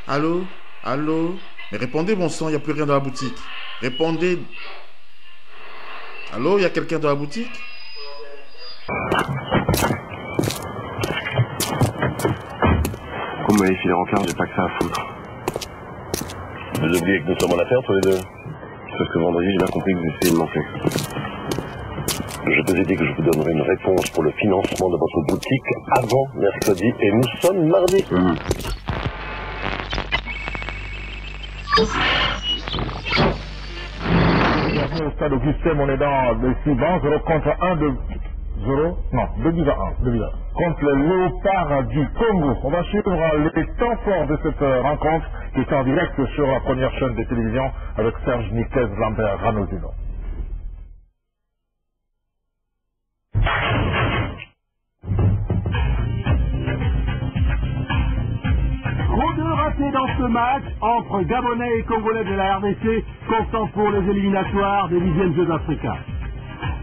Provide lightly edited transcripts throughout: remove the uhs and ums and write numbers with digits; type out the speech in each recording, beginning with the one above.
Allô? Allô? Mais répondez, bon sang, il n'y a plus rien dans la boutique. Répondez. Allô, il y a quelqu'un dans la boutique? Comme les filets rencarts, j'ai pas que ça à foutre. Vous oubliez que nous sommes en affaire tous les deux. Sauf que vendredi, j'ai bien compris que vous essayez de m'enfer. Je vous ai dit que je vous donnerai une réponse pour le financement de votre boutique avant mercredi et nous sommes mardi. Bienvenue au stade Augustin, on est dans le suivant, 0 contre 1 de 0, non, 2 buts à 1, 2 buts à 1. Contre le Léopard du Congo. On va suivre les temps forts de cette rencontre qui est en direct sur la première chaîne de télévision avec Serge Niquez Lambert Ranozino. Trop de ratés dans ce match entre Gabonais et Congolais de la RDC comptant pour les éliminatoires des 10e Jeux d'Afrique.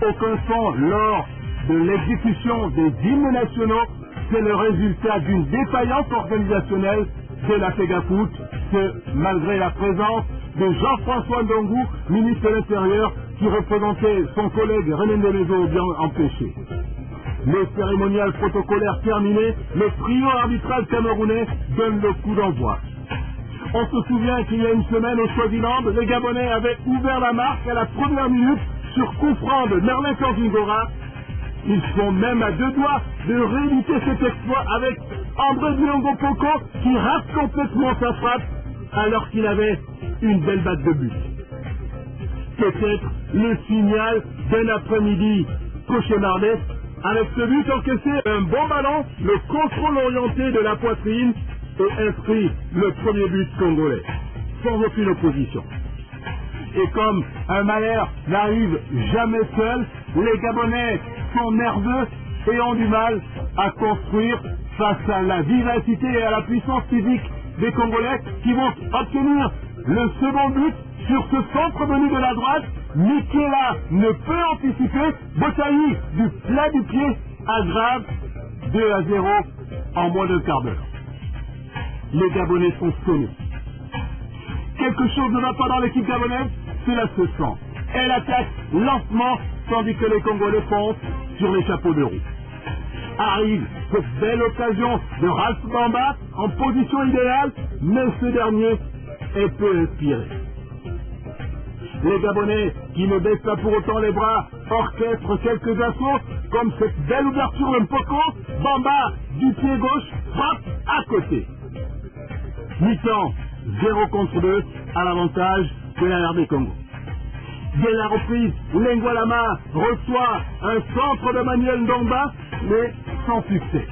Aucun son lors de l'exécution des hymnes nationaux, c'est le résultat d'une défaillance organisationnelle de la FEGAFOOT, que malgré la présence de Jean-François Ndongou, ministre de l'Intérieur, qui représentait son collègue René Ndelezo bien empêché. Le cérémonial protocolaire terminé, le trio arbitral camerounais donne le coup d'envoi. On se souvient qu'il y a une semaine au Swaziland, les Gabonais avaient ouvert la marque à la première minute sur coup franc de Merlin Kangingora. Ils sont même à deux doigts de rééditer cet exploit avec André Diongo Poko qui rate complètement sa frappe alors qu'il avait une belle batte de but. Peut-être le signal d'un après-midi cauchemardesque. Avec ce but encaissé, un bon ballon, le contrôle orienté de la poitrine et inscrit le premier but congolais, sans aucune opposition. Et comme un malheur n'arrive jamais seul, les Gabonais sont nerveux et ont du mal à construire face à la vivacité et à la puissance physique des Congolais qui vont obtenir le second but sur ce centre venu de la droite. Mikela ne peut anticiper. Botaï du plat du pied aggrave 2-0 en moins d'un quart d'heure. Les Gabonais sont sonnés. Quelque chose ne va pas dans l'équipe gabonaise, cela se sent. Elle attaque lentement tandis que les Congolais foncent sur les chapeaux de roue. Arrive cette belle occasion de Ralph Bamba en position idéale, mais ce dernier est peu inspiré. Les Gabonais, qui ne baissent pas pour autant les bras, orchestrent quelques assauts, comme cette belle ouverture de Mpoko. Bamba, du pied gauche, frappe à côté. Mi-temps, 0 contre 2, à l'avantage de la RD Congo. Dès la reprise, Lengwalama reçoit un centre de Manuel Ndongba, mais sans succès.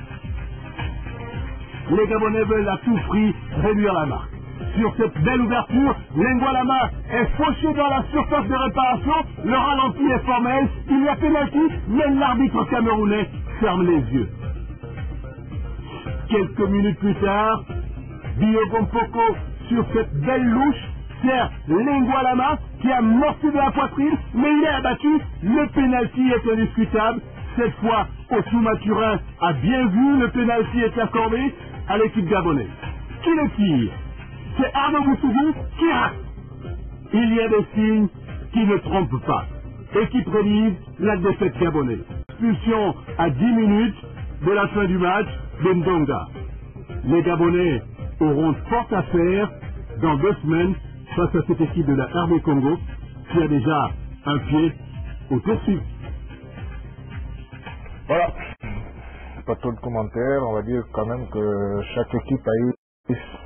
Les Gabonais veulent à tout prix réduire la marque. Sur cette belle ouverture, Lengwalama est fauché dans la surface de réparation, le ralenti est formel, il y a pénalty, mais l'arbitre camerounais ferme les yeux. Quelques minutes plus tard, Diogo Mpoko, sur cette belle louche, sert Lengwalama qui a morti de la poitrine, mais il est abattu, le pénalty est indiscutable. Cette fois, Ossou Maturin a bien vu, le pénalty est accordé à l'équipe gabonaise. Qui le tire? C'est Arnaud Boussougou qui rate. Il y a des signes qui ne trompent pas et qui prédisent la défaite gabonaise. Expulsion à 10 minutes de la fin du match de Ndonga. Les Gabonais auront fort à faire dans 2 semaines face à cette équipe de la RD Congo qui a déjà un pied au tour suivant. Voilà. Pas trop de commentaires, on va dire quand même que chaque équipe a eu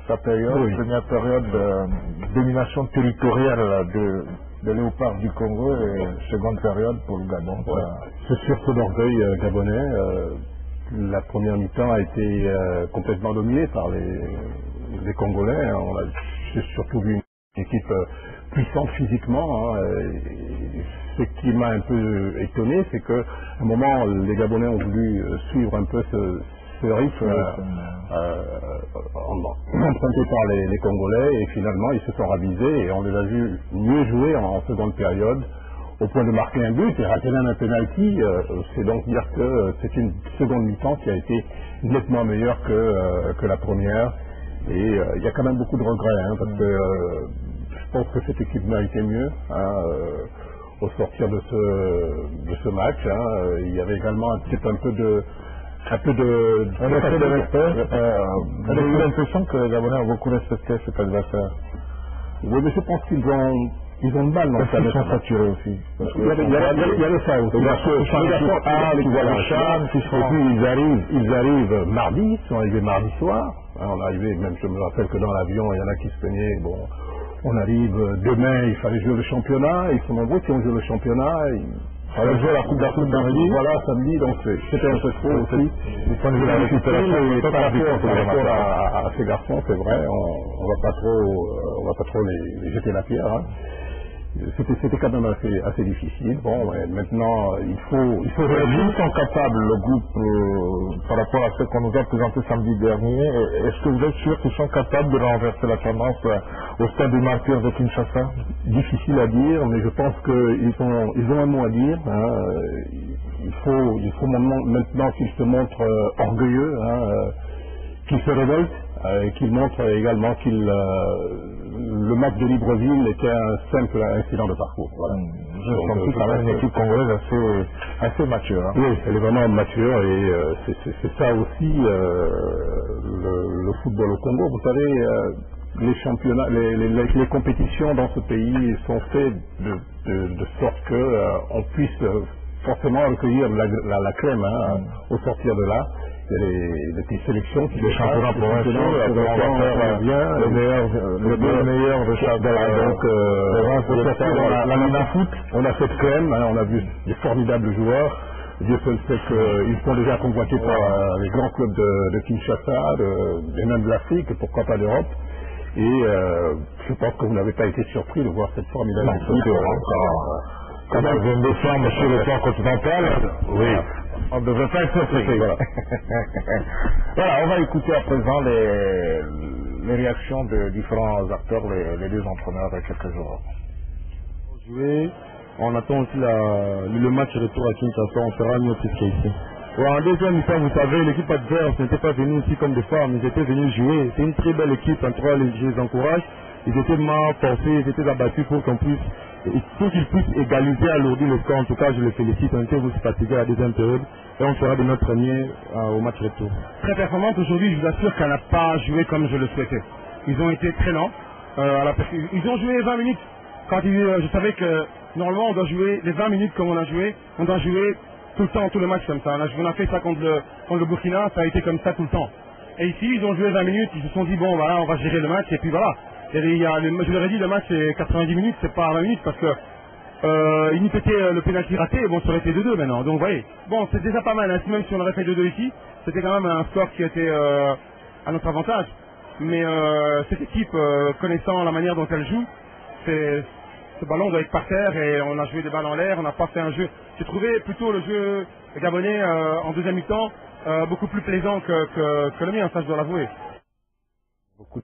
sa période, première période de domination territoriale de Léopard du Congo et seconde période pour le Gabon. Ouais. C'est surtout d'orgueil gabonais. La première mi-temps a été complètement dominée par les Congolais. J'ai surtout vu une équipe puissante physiquement. Ce qui m'a un peu étonné, c'est qu'à un moment, les Gabonais ont voulu suivre un peu ce rythme emprunté par les Congolais, et finalement ils se sont ravisés et on les a vus mieux jouer en seconde période au point de marquer un but et rater même un penalty. C'est donc dire que c'est une seconde mi-temps qui a été nettement meilleure que la première, Et il y a quand même beaucoup de regrets, hein, parce que je pense que cette équipe méritait mieux. Hein, au sortir de ce match, hein, il y avait également peut-être un peu de respect. On a eu l'impression que les Gabonais ont beaucoup respecté cet adversaire. Oui, mais je pense qu'ils ont de mal dans ça. Ils sont saturés aussi. Il y avait ça aussi. Et puis ils arrivent mardi, ils sont arrivés mardi soir. On est arrivé, même je me rappelle que dans l'avion, il y en a qui se plaignaient. Bon, on arrive demain, il fallait jouer le championnat. Ils sont nombreux qui ont joué le championnat. Il fallait jouer la Coupe d'Afrique samedi. Voilà, samedi, donc c'était un peu trop aussi. Par rapport à ces garçons, c'est vrai, on va pas trop les jeter la pierre. Hein. C'était quand même assez difficile. Bon, ouais, maintenant, il faut réagir. Ils sont capables, le groupe, par rapport à ce qu'on nous a présenté samedi dernier. Est-ce que vous êtes sûr qu'ils sont capables de renverser la tendance au stade des martyrs de Kinshasa? Difficile à dire, mais je pense qu'ils ont un mot à dire. Hein. Il faut maintenant qu'ils se montrent orgueilleux, hein, qu'ils se révoltent, qu'ils montrent également le match de Libreville était un simple incident de parcours. Voilà. Je sens quand même une équipe congolaise assez mature. Hein. Oui, elle est vraiment mature et c'est ça aussi le football au Congo. Vous savez, les championnats, les compétitions dans ce pays sont faites de sorte qu'on puisse forcément recueillir la crème, hein, au sortir de là. Il y a des petites sélections qui les championnats provinciaux, les deux meilleurs de chaque foot, on a cette crème, hein, on a vu des formidables joueurs. Dieu seul sait qu'ils sont déjà convoités par les grands clubs de Kinshasa, et même de l'Afrique, et pourquoi pas d'Europe. Et je pense que vous n'avez pas été surpris de voir cette formidable équipe. Quand on vient de décembre sur le plan continental, oui. On ne devrait pas être surpris. Voilà. Voilà, on va écouter à présent les réactions de différents acteurs, les deux entraîneurs avec quelques jours. On attend aussi le match retour à Kinshasa, on fera mieux plus qu'ici. Ouais, en deuxième mi-temps, vous savez, l'équipe adverse n'était pas venue ici comme des femmes, ils étaient venus jouer. C'est une très belle équipe, en tout cas, je les encourage. Ils étaient mal forcés, ils étaient abattus pour qu'ils puissent égaliser, alourdir le score. En tout cas, je les félicite. On était aussi fatigués à la deuxième période et on fera de notre premier au match retour. Très performante aujourd'hui, je vous assure qu'elle n'a pas joué comme je le souhaitais. Ils ont été très lents. Ils ont joué 20 minutes. Je savais que normalement on doit jouer les 20 minutes comme on a joué. On doit jouer tout le temps, tout le match comme ça. On a fait ça contre le Burkina, ça a été comme ça tout le temps. Et ici, ils ont joué 20 minutes, ils se sont dit, bon, voilà, on va gérer le match, et puis voilà. Et je leur ai dit, le match c'est 90 minutes, c'est pas 20 minutes, parce que il nous était le pénalty raté, bon, ça aurait été 2-2 maintenant. Donc, vous voyez, bon, c'est déjà pas mal, hein. Même si on aurait fait 2-2 ici, c'était quand même un score qui était à notre avantage. Mais cette équipe, connaissant la manière dont elle joue, ce ballon doit être par terre et on a joué des balles en l'air, on n'a pas fait un jeu. J'ai trouvé plutôt le jeu gabonais en deuxième mi-temps beaucoup plus plaisant que le mien, ça je dois l'avouer. Beaucoup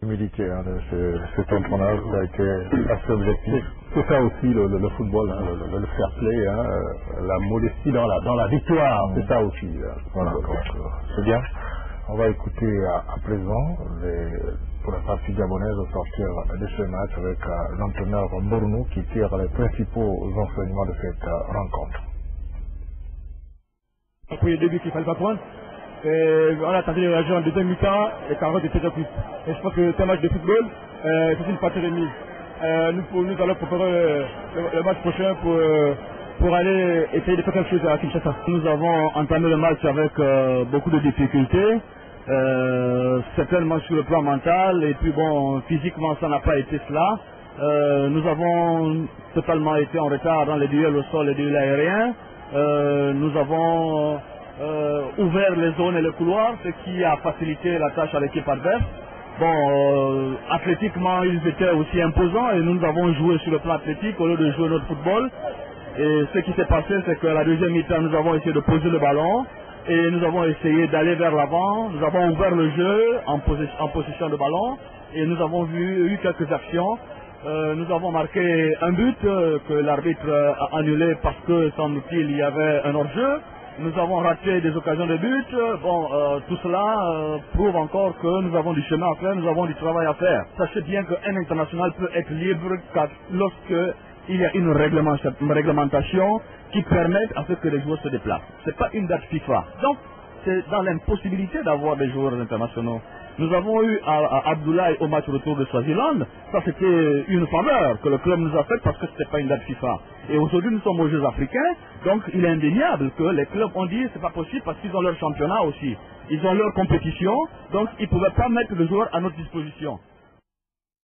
d'humilité de cet entraîneur qui a été assez objectif. C'est ça aussi le football, hein, le fair play, hein, la modestie dans la victoire, c'est ça aussi. Voilà, c'est bien. On va écouter à présent pour la partie gabonaise au sortir de ce match avec l'entraîneur Bournou qui tire les principaux enseignements de cette rencontre. Pour le début qu'il ne fallait pas prendre, on a attendu les réagir en deuxième mi-temps et Carotte était déjà plus. Et je pense que c'est un match de football, c'est une partie remise. Nous allons préparer le match prochain pour aller essayer de faire quelque chose à Kinshasa. Nous avons entamé le match avec beaucoup de difficultés. Certainement sur le plan mental et puis bon, physiquement ça n'a pas été cela. Nous avons totalement été en retard dans les duels au sol et les duels aériens. Nous avons ouvert les zones et les couloirs, ce qui a facilité la tâche à l'équipe adverse. Bon, athlétiquement ils étaient aussi imposants et nous avons joué sur le plan athlétique au lieu de jouer notre football. Et ce qui s'est passé, c'est qu'à la deuxième mi-temps nous avons essayé de poser le ballon. Et nous avons essayé d'aller vers l'avant, nous avons ouvert le jeu en possession de ballon et nous avons eu quelques actions. Nous avons marqué un but que l'arbitre a annulé parce que semble-t-il il y avait un hors-jeu. nous avons raté des occasions de but. Tout cela prouve encore que nous avons du chemin à faire, nous avons du travail à faire. Sachez bien qu'un international peut être libre lorsque il y a une réglementation qui permette à ce que les joueurs se déplacent. Ce n'est pas une date FIFA. Donc, c'est dans l'impossibilité d'avoir des joueurs internationaux. Nous avons eu à Abdoulaye au match retour de Swaziland. Ça, c'était une faveur que le club nous a faite parce que ce n'était pas une date FIFA. Et aujourd'hui, nous sommes aux Jeux africains. Donc, il est indéniable que les clubs ont dit c'est pas possible parce qu'ils ont leur championnat aussi. Ils ont leur compétition. Donc, ils ne pouvaient pas mettre le joueur à notre disposition.